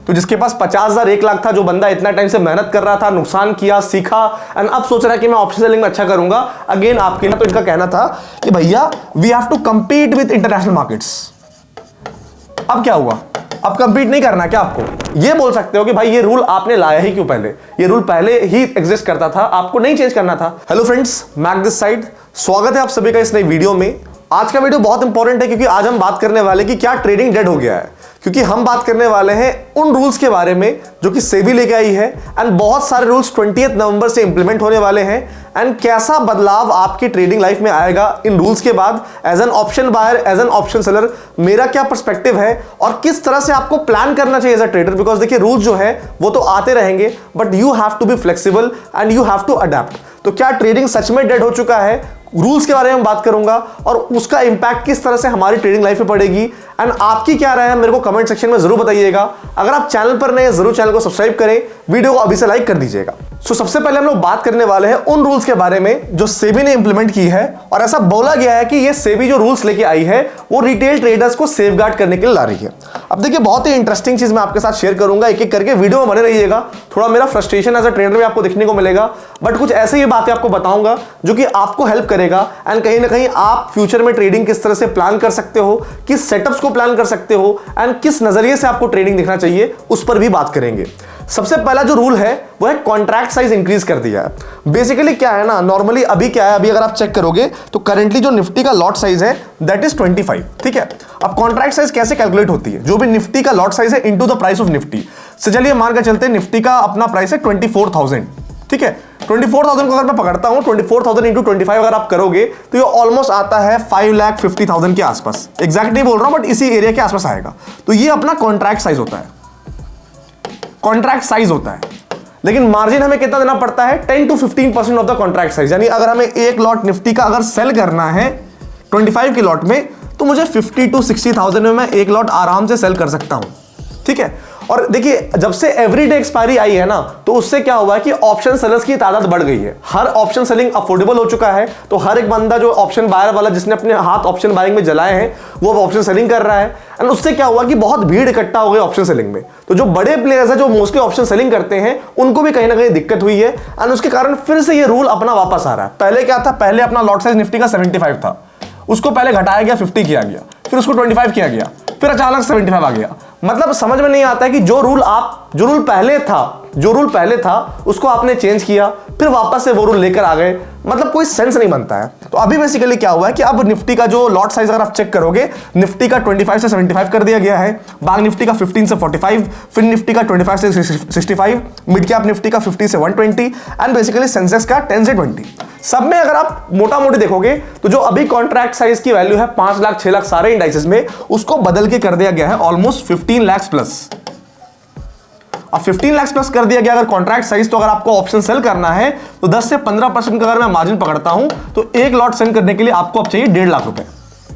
तो जिसके पास 50,000 1 लाख था, जो बंदा इतना टाइम से मेहनत कर रहा था, नुकसान किया, सीखा एंड अब सोच रहा है कि मैं ऑप्शन सेलिंग में अच्छा करूंगा, अगेन आपके लिए तो इनका कहना था कि भैया we have to compete with international markets. अब क्या हुआ? अब कंपीट नहीं करना क्या आपको? ये बोल सकते हो कि भाई ये रूल आपने लाया ही क्यों? पहले ये रूल पहले ही एग्जिस्ट करता था, आपको नहीं चेंज करना था। Hello friends, Mac this side, स्वागत है आप सभी का इस नई वीडियो में। आज का वीडियो बहुत इंपॉर्टेंट है क्योंकि आज हम बात करने वाले कि क्या ट्रेडिंग डेड हो गया है, क्योंकि हम बात करने वाले हैं उन रूल्स के बारे में जो कि सेबी लेके आई है एंड बहुत सारे रूल्स 20 नवंबर से इंप्लीमेंट होने वाले हैं एंड कैसा बदलाव आपकी ट्रेडिंग लाइफ में आएगा इन रूल्स के बाद। As an option buyer, as an option seller, मेरा क्या पर्सपेक्टिव है और किस तरह से आपको प्लान करना चाहिए एज अ ट्रेडर। बिकॉज देखिए रूल्स जो है वो तो आते रहेंगे, but you have to be flexible and you have to adapt. तो क्या ट्रेडिंग सच में डेड हो चुका है? रूल्स के बारे में बात करूंगा और उसका इंपैक्ट किस तरह से हमारी ट्रेडिंग लाइफ में पड़ेगी एंड आपकी क्या राय है मेरे को कमेंट सेक्शन में जरूर बताइएगा। अगर आप चैनल पर नए हैं जरूर चैनल को सब्सक्राइब करें, वीडियो को अभी से लाइक कर दीजिएगा। सबसे पहले हम लोग बात करने वाले हैं उन रूल्स के बारे में जो सेबी ने इंप्लीमेंट की है और ऐसा बोला गया है कि ये सेबी जो रूल्स लेके आई है वो रिटेल ट्रेडर्स को सेफगार्ड करने के लिए ला रही है। अब देखिए बहुत ही इंटरेस्टिंग चीज मैं आपके साथ शेयर करूंगा, एक एक करके वीडियो में बने रहिएगा। थोड़ा मेरा फ्रस्ट्रेशन एज अ ट्रेडर में आपको देखने को मिलेगा, बट कुछ ऐसे ही बातें आपको बताऊंगा जो कि आपको हेल्प करेगा एंड कहीं ना कहीं आप फ्यूचर में ट्रेडिंग किस तरह से प्लान कर सकते हो, किस सेटअप्स को प्लान कर सकते हो एंड किस नजरिए से आपको ट्रेडिंग देखना चाहिए, उस पर भी बात करेंगे। सबसे पहला जो रूल है वो है कॉन्ट्रैक्ट साइज इंक्रीज कर दिया है। बेसिकली क्या है ना, नॉर्मली अभी क्या है, अभी अगर आप चेक करोगे तो करंटली जो निफ्टी का लॉट साइज है दैट इज 25, ठीक है। अब कॉन्ट्रैक्ट साइज कैसे कैलकुलेट होती है? जो भी निफ्टी का लॉट साइज है into the price of Nifty. से चलिए मान कर चलते हैं निफ्टी का अपना प्राइस है 24,000, ठीक है। 24,000 को अगर मैं पकड़ता हूं, 24,000 इंटू 25 अगर आप करोगे तो ये ऑलमोस्ट आता है 5,50,000 के आसपास। एग्जैक्ट नहीं बोल रहा हूं बट इसी एरिया के आसपास आएगा। तो ये अपना कॉन्ट्रैक्ट साइज होता है, कॉन्ट्रैक्ट साइज होता है। लेकिन मार्जिन हमें कितना देना पड़ता है? 10 to 15% of the contract size. यानी अगर हमें एक लॉट निफ्टी का अगर सेल करना है 25 के लॉट में तो मुझे 50 to 60,000 में मैं एक लॉट आराम से सेल कर सकता हूं, ठीक है। और देखिए जब से एवरीडे एक्सपायरी आई है ना, तो उससे क्या हुआ है कि ऑप्शन सेलर्स की तादाद बढ़ गई है। हर ऑप्शन सेलिंग अफोर्डेबल हो चुका है, तो हर एक बंदा जो ऑप्शन बायर वाला जिसने अपने हाथ ऑप्शन बाइंग में जलाए हैं वो अब ऑप्शन सेलिंग कर रहा है एंड उससे क्या हुआ कि बहुत भीड़ इकट्ठा हो गई ऑप्शन सेलिंग में। तो जो बड़े प्लेयर्स हैं जो मोस्टली ऑप्शन सेलिंग करते हैं उनको भी कहीं ना कहीं दिक्कत हुई है एंड उसके कारण फिर से ये रूल अपना वापस आ रहा है। पहले क्या था, पहले अपना लॉट साइज निफ्टी का 75 था, उसको पहले घटाया गया 50 किया गया, फिर उसको 25 किया गया, फिर अचानक 75 आ गया। मतलब समझ में नहीं आता है कि जो रूल पहले था उसको आपने चेंज किया, फिर वापस से वो रूल लेकर आ गए, मतलब कोई सेंस नहीं बनता है। तो अभी बेसिकली क्या हुआ है कि अब निफ्टी का जो लॉट साइज अगर आप चेक करोगे, निफ्टी का 25 से 75 कर दिया गया है, बैंक निफ्टी का 15 से 45, फिर निफ्टी का 25 से 65, मिड कैप निफ्टी का 50 से 120 एंड बेसिकली सेंसेक्स का 10 से 20। सब में अगर आप मोटा मोटी देखोगे तो जो अभी कॉन्ट्रैक्ट साइज की वैल्यू है 5 लाख 6 लाख सारे इंडाइसेस में, उसको बदल के कर दिया गया है ऑलमोस्ट 15 लाख प्लस। अब 15 लाख प्लस कर दिया गया अगर कॉन्ट्रैक्ट साइज, तो अगर आपको ऑप्शन सेल करना है तो 10 से 15% का अगर मैं मार्जिन पकड़ता हूं तो एक लॉट सेल करने के लिए आपको अब चाहिए 1.5 लाख रुपए।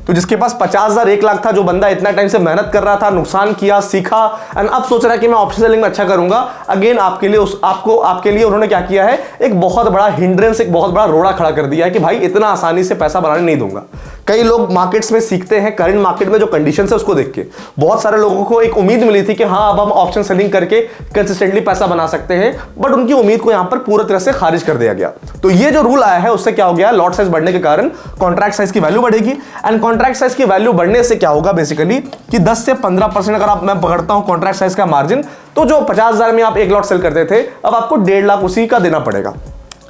तो जिसके पास 50,000 1 लाख था, जो बंदा इतना टाइम से मेहनत कर रहा था, नुकसान किया, सीखा एंड अब सोच रहा है कि मैं ऑप्शन सेलिंग में अच्छा करूंगा, अगेन आपके लिए उन्होंने क्या किया है, एक बहुत बड़ा हिंड्रेंस, एक बहुत बड़ा रोड़ा खड़ा कर दिया है कि भाई इतना आसानी से पैसा बनाने नहीं दूंगा। कई लोग मार्केट्स में सीखते हैं, करंट मार्केट में जो कंडीशन है उसको देख के बहुत सारे लोगों को एक उम्मीद मिली थी कि हाँ अब हम ऑप्शन सेलिंग करके कंसिस्टेंटली पैसा बना सकते हैं, बट उनकी उम्मीद को यहां पर पूरी तरह से खारिज कर दिया गया। तो ये जो रूल आया है उससे क्या हो गया, लॉट साइज बढ़ने के कारण कॉन्ट्रैक्ट साइज की वैल्यू बढ़ेगी एंड कॉन्ट्रैक्ट साइज की वैल्यू बढ़ने से क्या होगा बेसिकली कि 10 से 15% अगर आप मैं पकड़ता हूं कॉन्ट्रैक्ट साइज का मार्जिन, तो जो 50,000 में आप एक लॉट सेल करते थे अब आपको 1.5 लाख उसी का देना पड़ेगा।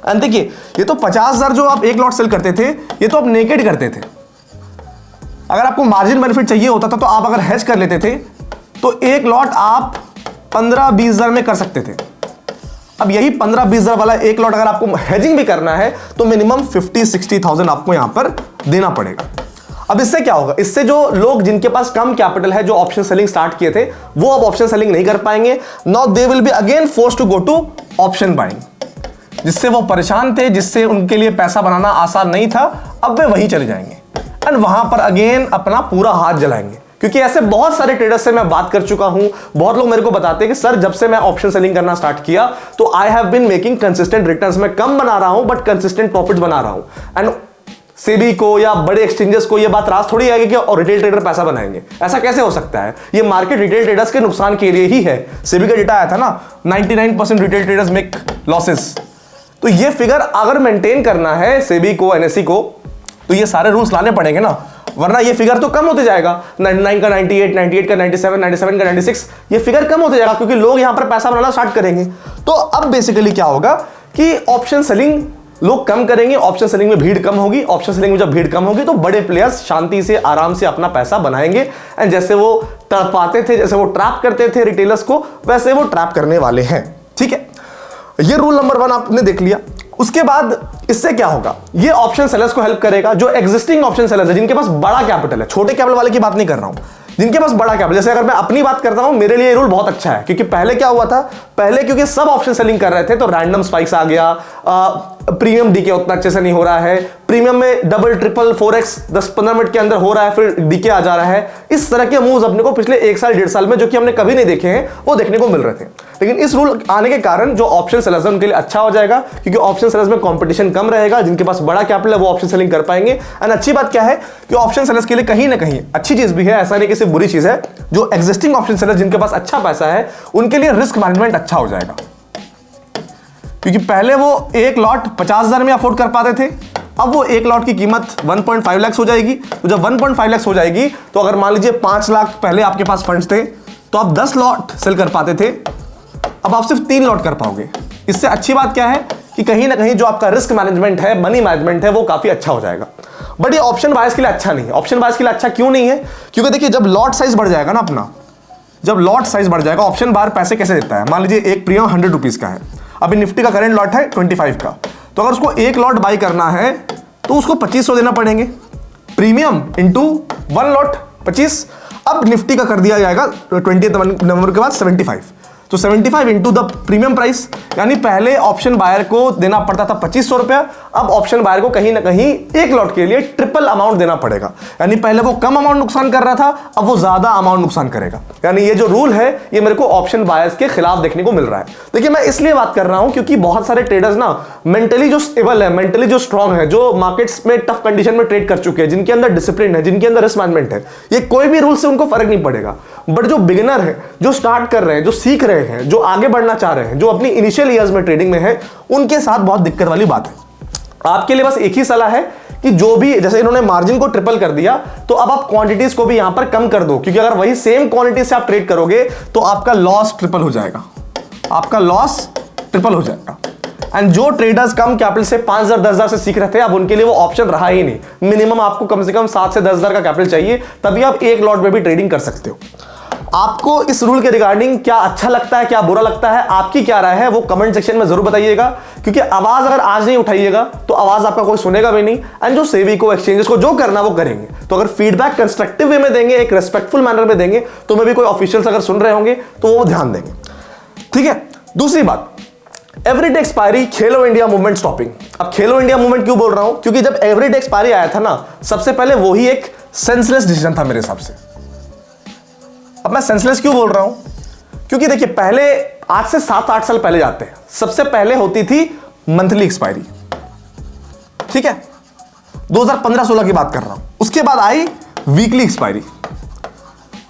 एंड देखिए ये तो 50,000 जो आप एक लॉट सेल करते थे ये तो आप नेकेड करते थे। अगर आपको मार्जिन बेनिफिट चाहिए होता था तो आप अगर हेज कर लेते थे तो एक लॉट आप 15-20 हजार में कर सकते थे। अब यही 15-20 हजार वाला एक लॉट अगर आपको हेजिंग भी करना है तो मिनिमम 50-60,000 आपको यहां पर देना पड़ेगा। अब इससे क्या होगा, इससे जो लोग जिनके पास कम कैपिटल है, जो ऑप्शन सेलिंग स्टार्ट किए थे, वो अब ऑप्शन सेलिंग नहीं कर पाएंगे। Now they will be again forced to go to option buying, जिससे वो परेशान थे, जिससे उनके लिए पैसा बनाना आसान नहीं था, अब वे वहीं चले जाएंगे एंड वहां पर अगेन अपना पूरा हाथ जलाएंगे। क्योंकि ऐसे बहुत सारे ट्रेडर्स से मैं बात कर चुका हूं, बहुत लोग मेरे को बताते हैं कि सर जब से मैं ऑप्शन सेलिंग करना स्टार्ट किया तो I have been making consistent returns. मैं कम बना रहा हूं बट कंसिस्टेंट प्रॉफिट्स बना रहा हूं एंड सेबी को या बड़े एक्सचेंजेस को ये बात रास थोड़ी आएगी कि और रिटेल ट्रेडर पैसा बनाएंगे। ऐसा कैसे हो सकता है? ये मार्केट रिटेल ट्रेडर्स के नुकसान के लिए ही है। सेबी का डेटा आया था ना, 99% रिटेल ट्रेडर्स मेक लॉसेस। तो ये फिगर अगर मेंटेन करना है सेबी को, एनएसई को, तो ये सारे रूल्स लाने पड़ेंगे ना, वरना ये फिगर तो कम होते जाएगा। 99 का 98, 98 का 97, 97 का 96, ये फिगर कम होते जाएगा क्योंकि लोग यहां पर पैसा बनाना स्टार्ट करेंगे। तो अब बेसिकली क्या होगा कि ऑप्शन सेलिंग लोग कम करेंगे, ऑप्शन सेलिंग में भीड़ कम होगी। ऑप्शन सेलिंग में जब भीड़ कम होगी तो बड़े प्लेयर्स शांति से आराम से अपना पैसा बनाएंगे, एंड जैसे वो तड़पाते थे, जैसे वो ट्रैप करते थे रिटेलर्स को, वैसे वो ट्रैप करने वाले हैं। ठीक है, ये रूल नंबर 1 आपने देख लिया। उसके बाद इससे क्या होगा, ये ऑप्शन सेलर्स को हेल्प करेगा जो एग्जिस्टिंग ऑप्शन सेलर्स है, जिनके पास बड़ा कैपिटल है। छोटे कैपिटल वाले की बात नहीं कर रहा हूं, जिनके पास बड़ा कैपिटल। जैसे अगर मैं अपनी बात करता हूं, मेरे लिए ये रूल बहुत अच्छा है, क्योंकि पहले क्या हुआ था, पहले क्योंकि सब ऑप्शन सेलिंग कर रहे थे तो रैंडम स्पाइक्स आ गया, प्रीमियम डीके उतना अच्छे से नहीं हो रहा है, प्रीमियम में डबल ट्रिपल 4x 10-15 मिनट के अंदर हो रहा है, फिर डीके आ जा रहा है। इस तरह के मूव्स अपने को पिछले 1 साल 1.5 साल में, जो कि हमने कभी नहीं देखे हैं, वो देखने को मिल रहे थे। लेकिन इस रूल आने के कारण जो ऑप्शन सेलर्स है उनके लिए अच्छा हो जाएगा, क्योंकि ऑप्शन सेलर्स में कंपटीशन कम रहेगा। जिनके पास बड़ा कैपिटल है वो ऑप्शन सेलिंग कर पाएंगे। एंड अच्छी बात क्या है कि ऑप्शन सेलर्स के लिए कहीं ना कहीं अच्छी चीज भी है, ऐसा नहीं कि सिर्फ बुरी चीज है। जो एग्जिस्टिंग ऑप्शन सेलर्स जिनके पास अच्छा पैसा है उनके लिए रिस्क मैनेजमेंट अच्छा हो जाएगा, क्योंकि पहले वो एक लॉट 50,000 में अफोर्ड कर पाते थे, अब वो एक लॉट की कीमत 1.5 लाख हो जाएगी। तो जब 1.5 लाख हो जाएगी तो अगर मान लीजिए 5 लाख पहले आपके पास फंड्स थे तो आप 10 लॉट सेल कर पाते थे, अब आप सिर्फ 3 लॉट कर पाओगे। इससे अच्छी बात क्या है कि कहीं ना कहीं जो आपका रिस्क मैनेजमेंट है, मनी मैनेजमेंट है, वो काफी अच्छा हो जाएगा। बट ये ऑप्शन बायर्स के लिए अच्छा नहीं है। ऑप्शन बायर्स के लिए अच्छा क्यों नहीं है? क्योंकि देखिए जब लॉट साइज बढ़ जाएगा ना अपना, जब लॉट साइज बढ़ जाएगा, ऑप्शन बायर पैसे कैसे देता है, मान लीजिए एक प्रीमियम 100 रुपीज का है, अभी निफ्टी का करंट लॉट है 25 का, तो अगर उसको एक लॉट बाई करना है तो उसको 2500 देना पड़ेंगे, प्रीमियम इंटू 1 लॉट 25। अब निफ्टी का कर दिया जाएगा 20 नवंबर के बाद 75, तो 75 इंटू द प्रीमियम प्राइस, यानी पहले ऑप्शन बायर को देना पड़ता था 2500 रुपया, अब ऑप्शन बायर को कहीं ना कहीं एक लॉट के लिए ट्रिपल अमाउंट देना पड़ेगा। यानी पहले वो कम अमाउंट नुकसान कर रहा था, अब वो ज्यादा अमाउंट नुकसान करेगा। यानी ये जो रूल है ये मेरे को ऑप्शन बायर्स के खिलाफ देखने को मिल रहा है। देखिए मैं इसलिए बात कर रहा हूं क्योंकि बहुत सारे ट्रेडर्स ना मेंटली जो स्टेबल है, मेंटली जो स्ट्रांग है, जो मार्केट्स में टफ कंडीशन में ट्रेड कर चुके हैं, जिनके अंदर डिसिप्लिन है, जिनके अंदर रिस्क मैनेजमेंट है, ये कोई भी रूल से उनको फर्क नहीं पड़ेगा। बट जो बिगिनर है, जो स्टार्ट कर रहे हैं, जो सीख रहे हैं, जो आगे बढ़ना चाह रहे हैं, जो अपनी इनिशियल ईयर्स में ट्रेडिंग में है, उनके साथ बहुत दिक्कत वाली बात है। आपके लिए बस एक ही सलाह है कि जो भी, जैसे इन्होंने मार्जिन को ट्रिपल कर दिया, तो अब आप क्वांटिटीज को भी यहां पर कम कर दो, क्योंकि अगर वही सेम क्वांटिटी से आप ट्रेड करोगे तो आपका लॉस ट्रिपल हो जाएगा, आपका लॉस ट्रिपल हो जाएगा। एंड जो ट्रेडर्स कम कैपिटल से 5,000 10,000 से सीख रहे थे, अब उनके लिए वो ऑप्शन रहा ही नहीं। मिनिमम आपको कम से कम 7 से 10,000 का कैपिटल चाहिए, तभी आप एक लॉट में भी ट्रेडिंग कर सकते हो। आपको इस रूल के रिगार्डिंग क्या अच्छा लगता है, क्या बुरा लगता है, आपकी क्या राय है, वो कमेंट सेक्शन में जरूर बताइएगा, क्योंकि आवाज अगर आज नहीं उठाइएगा तो आवाज आपका कोई सुनेगा भी नहीं। एंड जो सेबी को, एक्सचेंजेस को जो करना वो करेंगे। तो अगर फीडबैक कंस्ट्रक्टिव वे में देंगे, एक रेस्पेक्टफुल मैनर में देंगे, तो मैं भी कोई ऑफिशियल्स अगर सुन रहे होंगे तो वो ध्यान देंगे। ठीक है, दूसरी बात, एवरीडे एक्सपायरी, खेलो इंडिया मूवमेंट स्टॉपिंग। अब खेलो इंडिया मूवमेंट क्यों बोल रहा हूं? क्योंकि जब एवरीडे एक्सपायरी आया था ना, सबसे पहले वही एक सेंसलेस डिसीजन था मेरे हिसाब से। अब मैं सेंसलेस क्यों बोल रहा हूं? क्योंकि देखिए पहले, आज से 7-8 साल पहले जाते हैं, सबसे पहले होती थी मंथली एक्सपायरी। ठीक है, 2015-16 की बात कर रहा हूं। उसके बाद आई वीकली एक्सपायरी।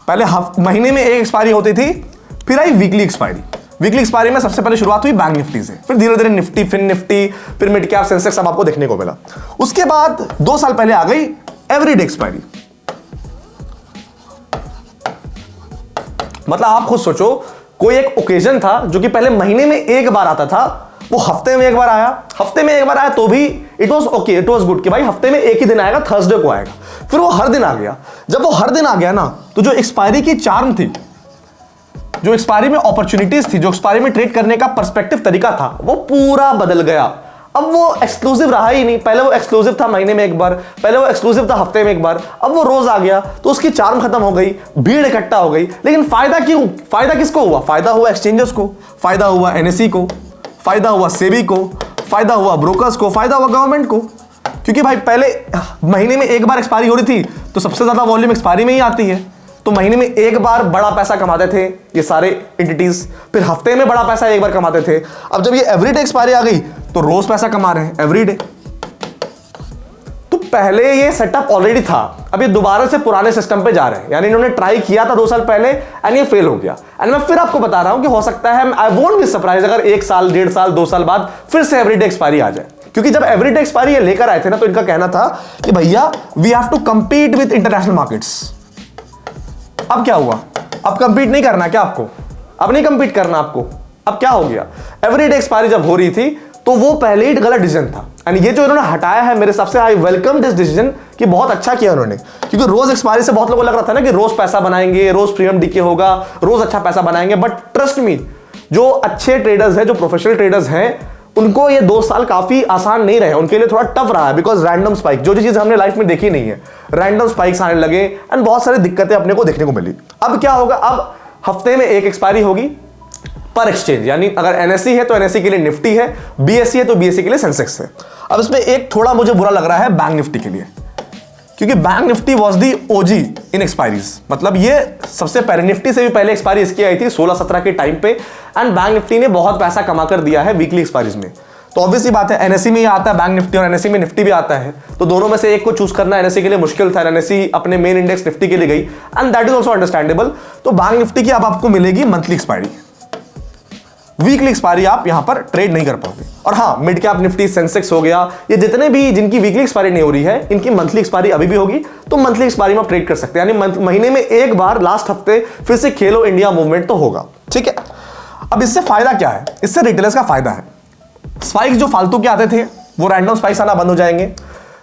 पहले महीने में एक एक्सपायरी होती थी, फिर आई वीकली एक्सपायरी। वीकली एक्सपायरी में सबसे पहले शुरुआत हुई बैंक निफ्टी से, फिर धीरे धीरे निफ्टी, फिर निफ्टी, फिर मिड कैप, सेंसेक्स, सब आपको देखने को मिला। उसके बाद 2 साल पहले आ गई एवरीडे एक्सपायरी। मतलब आप खुद सोचो, कोई एक ओकेजन था जो कि पहले महीने में एक बार आता था, वो हफ्ते में एक बार आया। हफ्ते में एक बार आया तो भी it was okay, it was good कि भाई हफ्ते में एक ही दिन आएगा, थर्सडे को आएगा। फिर वो हर दिन आ गया। जब वो हर दिन आ गया ना, तो जो एक्सपायरी की चार्म थी, जो एक्सपायरी में अपॉर्चुनिटीज थी, जो एक्सपायरी में ट्रेड करने का पर्सपेक्टिव तरीका था, वो पूरा बदल गया। अब वो एक्सक्लूसिव रहा ही नहीं। पहले वो एक्सक्लूसिव था महीने में एक बार, पहले वो एक्सक्लूसिव था हफ्ते में एक बार, अब वो रोज आ गया, तो उसकी चार्म खत्म हो गई, भीड़ इकट्ठा हो गई। लेकिन फायदा क्यों? फायदा किसको हुआ? फायदा हुआ एक्सचेंजर्स को, फायदा हुआ एनएसई को, फायदा हुआ सेबी को, फायदा हुआ ब्रोकर्स को, फायदा हुआ गवर्नमेंट को। क्योंकि भाई पहले महीने में एक बार एक्सपायरी हो रही थी, तो सबसे ज्यादा वॉल्यूम एक्सपायरी में ही आती है, तो महीने में एक बार बड़ा पैसा कमाते थे ये सारे एंटिटीज, फिर हफ्ते में बड़ा पैसा एक बार कमाते थे। अब जब ये एवरीडे एक्सपायरी आ गई तो रोज पैसा कमा रहे हैं एवरीडे। तो पहले ये सेटअप ऑलरेडी था, अब ये दोबारा से पुराने सिस्टम पे जा रहे हैं, यानी इन्होंने ट्राई किया था 2 साल पहले एंड ये फेल हो गया। एंड मैं फिर आपको बता रहा हूं कि हो सकता है, आई वोंट बी सरप्राइज अगर 1 साल, 1.5 साल, 2 साल बाद फिर से एवरीडे एक्सपायरी आ जाए, क्योंकि जब एवरीडे एक्सपायरी ये लेकर आए थे ना, तो इनका कहना था कि भैया we have to compete with international markets. अब क्या हुआ? अब कंपीट नहीं करना क्या आपको? अब नहीं कंपीट करना आपको? अब क्या हो गया? एवरीडे एक्सपायरी जब हो रही थी तो वो पहले ही गलत डिसीजन था, एंड ये जो इन्होंने हटाया है मेरे हिसाब से आई वेलकम दिस डिसीजन, कि बहुत अच्छा किया उन्होंने, क्योंकि रोज एक्सपायरी से बहुत लोगों को लग रहा था ना कि रोज पैसा बनाएंगे, रोज प्रीमियम डीके होगा, रोज अच्छा पैसा बनाएंगे, बट ट्रस्ट मी, जो अच्छे ट्रेडर्स हैं, जो प्रोफेशनल ट्रेडर्स हैं, उनको ये 2 साल काफी आसान नहीं रहे, उनके लिए थोड़ा टफ रहा है, बिकॉज रैंडम स्पाइक, जो चीज हमने लाइफ में देखी नहीं है, रैंडम स्पाइक्स आने लगे एंड बहुत सारी दिक्कतें अपने को देखने को मिली। अब क्या होगा? अब हफ्ते में 1 एक्सपायरी होगी पर एक्सचेंज, यानी अगर एनएससी है तो एनएससी के लिए निफ्टी है, बीएससी है तो बीएससी के लिए सेंसेक्स है। अब इसमें एक थोड़ा मुझे बुरा लग रहा है बैंक निफ्टी के लिए, क्योंकि bank Nifty was the OG in expiries, मतलब ये सबसे पहले, निफ्टी से भी पहले एक्सपायरी इसकी आई थी 16-17 के टाइम पे, एंड बैंक निफ्टी ने बहुत पैसा कमा कर दिया है वीकली एक्सपायरीज में। तो ऑब्वियसली बात है, एनएससी में ही आता है बैंक निफ्टी और एनएससी में निफ्टी भी आता है, तो दोनों में से एक को चूज करना एनएससी के लिए मुश्किल था, एनएससी अपने मेन इंडेक्स निफ्टी के लिए गई, and that is also understandable. तो बैंक निफ्टी की अब आपको मिलेगी मंथली एक्सपायरी, वीकली एक्सपायरी आप यहां पर ट्रेड नहीं कर पाओगे। और हाँ, मिड कैप निफ्टी, सेंसेक्स हो गया, ये जितने भी जिनकी वीकली एक्सपायरी नहीं हो रही है, इनकी मंथली एक्सपायरी अभी भी होगी, तो मंथली एक्सपायरी में आप ट्रेड कर सकते हैं, यानी महीने में एक बार लास्ट हफ्ते फिर से खेलो इंडिया मूवमेंट तो होगा, ठीक है। अब इससे फायदा क्या है? इससे रिटेलर्स का फायदा है, स्पाइक्स जो फालतू के आते थे वो रैंडम स्पाइक्स आना बंद हो जाएंगे,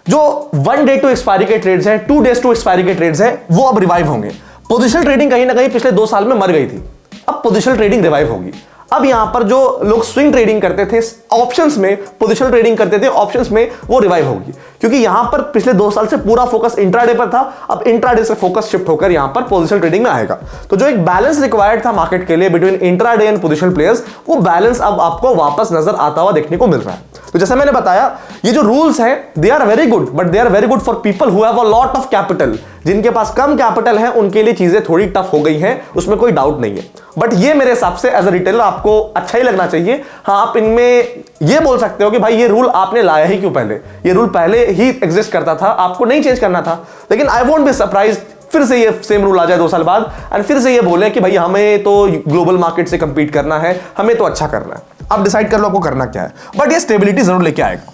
जो 1 डे टू एक्सपायरी के ट्रेड्स हैं, 2 डेज टू एक्सपायरी के ट्रेड्स हैं, वो अब रिवाइव होंगे। पोजिशनल ट्रेडिंग कहीं ना कहीं पिछले 2 साल में मर गई थी, अब पोजिशनल ट्रेडिंग रिवाइव होगी। अब यहां पर जो लोग स्विंग ट्रेडिंग करते थे ऑप्शंस में, पोजिशनल ट्रेडिंग करते थे ऑप्शंस में, वो रिवाइव होगी, क्योंकि यहां पर पिछले 2 साल से पूरा फोकस इंट्राडे पर था, अब इंट्राडे से फोकस शिफ्ट होकर यहां पर पोजिशनल ट्रेडिंग में आएगा। तो जो एक बैलेंस रिक्वायर्ड था मार्केट के लिए between intraday and positional players, वो बैलेंस अब आपको वापस नजर आता हुआ देखने को मिल रहा है। तो जैसे मैंने बताया, ये जो रूल्स हैं they are very good, but they are very good for people who have a lot of capital. जिनके पास कम कैपिटल है उनके लिए चीजें थोड़ी टफ हो गई हैं, उसमें कोई डाउट नहीं है, बट ये मेरे हिसाब से एज अ रिटेलर आपको अच्छा ही लगना चाहिए। हाँ, आप इनमें ये बोल सकते हो कि भाई ये रूल आपने लाया ही क्यों? पहले ये रूल पहले ही एग्जिस्ट करता था, आपको नहीं चेंज करना था। लेकिन आई वोंट बी सरप्राइज फिर से ये सेम रूल आ जाए 2 साल बाद एंड फिर से ये बोले कि भाई हमें तो ग्लोबल मार्केट से कंपीट करना है, हमें तो अच्छा करना है। अब डिसाइड कर लो आपको करना क्या है, बट ये स्टेबिलिटी जरूर लेके आएगा।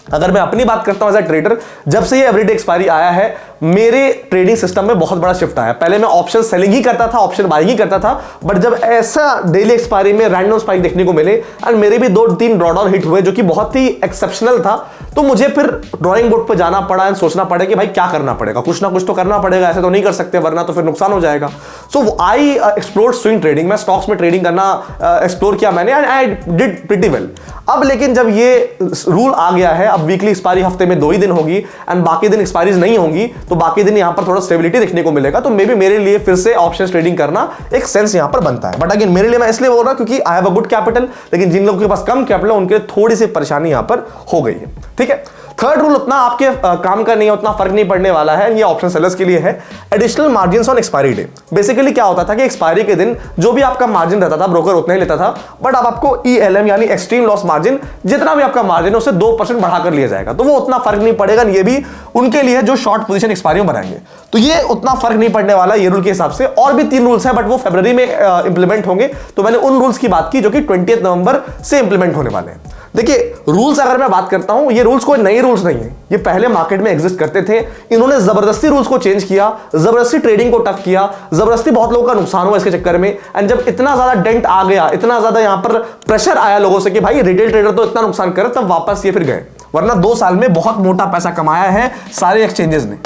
अगर मैं अपनी बात करता हूं एज अ ट्रेडर, जब से ये एवरीडे एक्सपायरी आया है, मेरे ट्रेडिंग सिस्टम में बहुत बड़ा शिफ्ट आया। पहले मैं ऑप्शन सेलिंग ही करता था, ऑप्शन बाइंग ही करता था, बट जब ऐसा डेली एक्सपायरी में रैंडम स्पाइक देखने को मिले एंड मेरे भी 2-3 ड्रॉडाउन हिट हुए जो कि बहुत ही एक्सेप्शनल था, तो मुझे फिर ड्रॉइंग बोर्ड पर जाना पड़ा एंड सोचना पड़ा कि भाई क्या करना पड़ेगा, कुछ ना कुछ तो करना पड़ेगा, ऐसे तो नहीं कर सकते वरना तो फिर नुकसान हो जाएगा। सो आई एक्सप्लोर्ड स्विंग ट्रेडिंग, मैं स्टॉक्स में ट्रेडिंग करना एक्सप्लोर किया मैंने and I did pretty well. अब लेकिन जब ये रूल आ गया है, अब वीकली एक्सपायरी हफ्ते में 2 ही दिन होगी एंड बाकी दिन एक्सपायरीज नहीं होंगी, तो बाकी दिन यहां पर थोड़ा स्टेबिलिटी देखने को मिलेगा, तो मे बी मेरे लिए फिर से ऑप्शंस ट्रेडिंग करना एक सेंस यहां पर बनता है। बट अगेन मेरे लिए मैं इसलिए बोल रहा हूं क्योंकि I have a good capital, लेकिन जिन लोगों के पास कम कैपिटल है उनके लिए थोड़ी सी परेशानी यहां पर हो गई है, ठीक है। थर्ड रूल उतना आपके काम का नहीं है, उतना फर्क नहीं पड़ने वाला है, ये ऑप्शन सेलर्स के लिए है। Additional margin on expiry day. Basically क्या होता था कि एक्सपायरी के दिन जो भी आपका मार्जिन रहता था ब्रोकर उतना ही लेता था, बट अब आपको ELM यानी एक्सट्रीम लॉस मार्जिन, जितना भी आपका मार्जिन है उससे 2% बढ़ाकर लिया जाएगा, तो वो उतना फर्क नहीं पड़ेगा। ये भी उनके लिए जो शॉर्ट पोजीशन एक्सपायरी में बनाएंगे, तो ये उतना फर्क नहीं पड़ने वाला ये रूल के हिसाब से। और भी 3 रूल्स हैं, बट वो फरवरी में इंप्लीमेंट होंगे, तो मैंने उन रूल्स की बात की जो कि 20 नवंबर से इंप्लीमेंट होने वाले हैं। देखिए, रूल्स अगर मैं बात करता हूं, ये रूल्स कोई नए रूल्स नहीं है, ये पहले मार्केट में एग्जिस्ट करते थे। इन्होंने जबरदस्ती रूल्स को चेंज किया, जबरदस्ती ट्रेडिंग को टफ किया, जबरदस्ती बहुत लोगों का नुकसान हुआ इसके चक्कर में। एंड जब इतना ज्यादा डेंट आ गया, इतना ज्यादा यहां पर प्रेशर आया लोगों से कि भाई रिटेल ट्रेडर तो इतना नुकसान करे, तब वापस ये फिर गए। वरना 2 साल में बहुत मोटा पैसा कमाया है सारे एक्सचेंजेस ने,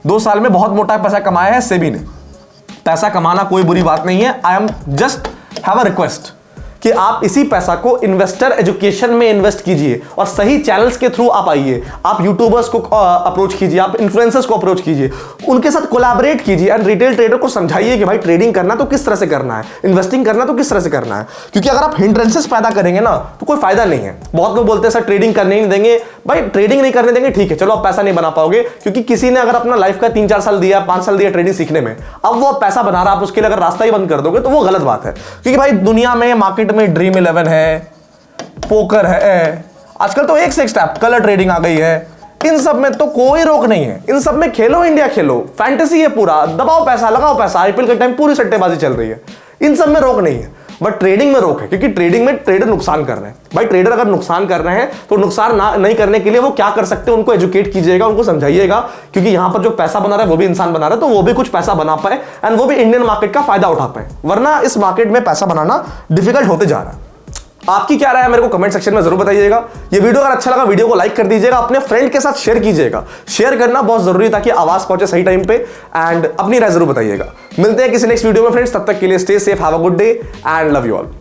2 साल में बहुत मोटा पैसा कमाया है सेबी ने। पैसा कमाना कोई बुरी बात नहीं है, I am just have a request कि आप इसी पैसा को इन्वेस्टर एजुकेशन में इन्वेस्ट कीजिए और सही चैनल्स के थ्रू आप आइए। आप यूट्यूबर्स को अप्रोच कीजिए, आप इन्फ्लुएंसर्स को अप्रोच कीजिए, उनके साथ कोलैबोरेट कीजिए एंड रिटेल ट्रेडर को समझाइए कि भाई ट्रेडिंग करना तो किस तरह से करना है, इन्वेस्टिंग करना तो किस तरह से करना है। क्योंकि अगर आप हिंड्रेंसेस पैदा करेंगे ना तो कोई फायदा नहीं है। बहुत लोग बोलते हैं सर ट्रेडिंग करने नहीं देंगे, भाई ट्रेडिंग नहीं करने देंगे ठीक है, चलो आप पैसा नहीं बना पाओगे, क्योंकि किसी ने अगर अपना लाइफ का 3-4 साल दिया, 5 साल दिया ट्रेडिंग सीखने में, अब वो पैसा बना रहा, आप उसके लिए अगर रास्ता ही बंद कर दोगे तो वो गलत बात है। क्योंकि भाई दुनिया में मार्केट में ड्रीम 11 है, पोकर है, आजकल तो एक से एक स्टेप कलर ट्रेडिंग आ गई है, इन सब में तो कोई रोक नहीं है, इन सब में खेलो इंडिया खेलो, फैंटेसी है पूरा, दबाओ पैसा, लगाओ पैसा, आईपीएल के टाइम पूरी सट्टेबाजी चल रही है, इन सब में रोक नहीं है। बट ट्रेडिंग में रोक है, क्योंकि ट्रेडिंग में ट्रेडर नुकसान कर रहे हैं। भाई ट्रेडर अगर नुकसान कर रहे हैं तो नुकसान नहीं करने के लिए वो क्या कर सकते हैं, उनको एजुकेट कीजिएगा, उनको समझाइएगा, क्योंकि यहां पर जो पैसा बना रहा है वो भी इंसान बना रहा है, तो वो भी कुछ पैसा बना पाए एंड वो भी इंडियन मार्केट का फायदा उठा पाए, वरना इस मार्केट में पैसा बनाना डिफिकल्ट होते जा रहा है। आपकी क्या राय है मेरे को कमेंट सेक्शन में जरूर बताइएगा। ये वीडियो अगर अच्छा लगा वीडियो को लाइक कर दीजिएगा, अपने फ्रेंड के साथ शेयर कीजिएगा, शेयर करना बहुत जरूरी है ताकि आवाज पहुंचे सही टाइम पे, एंड अपनी राय जरूर बताइएगा। मिलते हैं किसी नेक्स्ट वीडियो में फ्रेंड्स, तब तक के लिए stay safe, have a good day and love you all.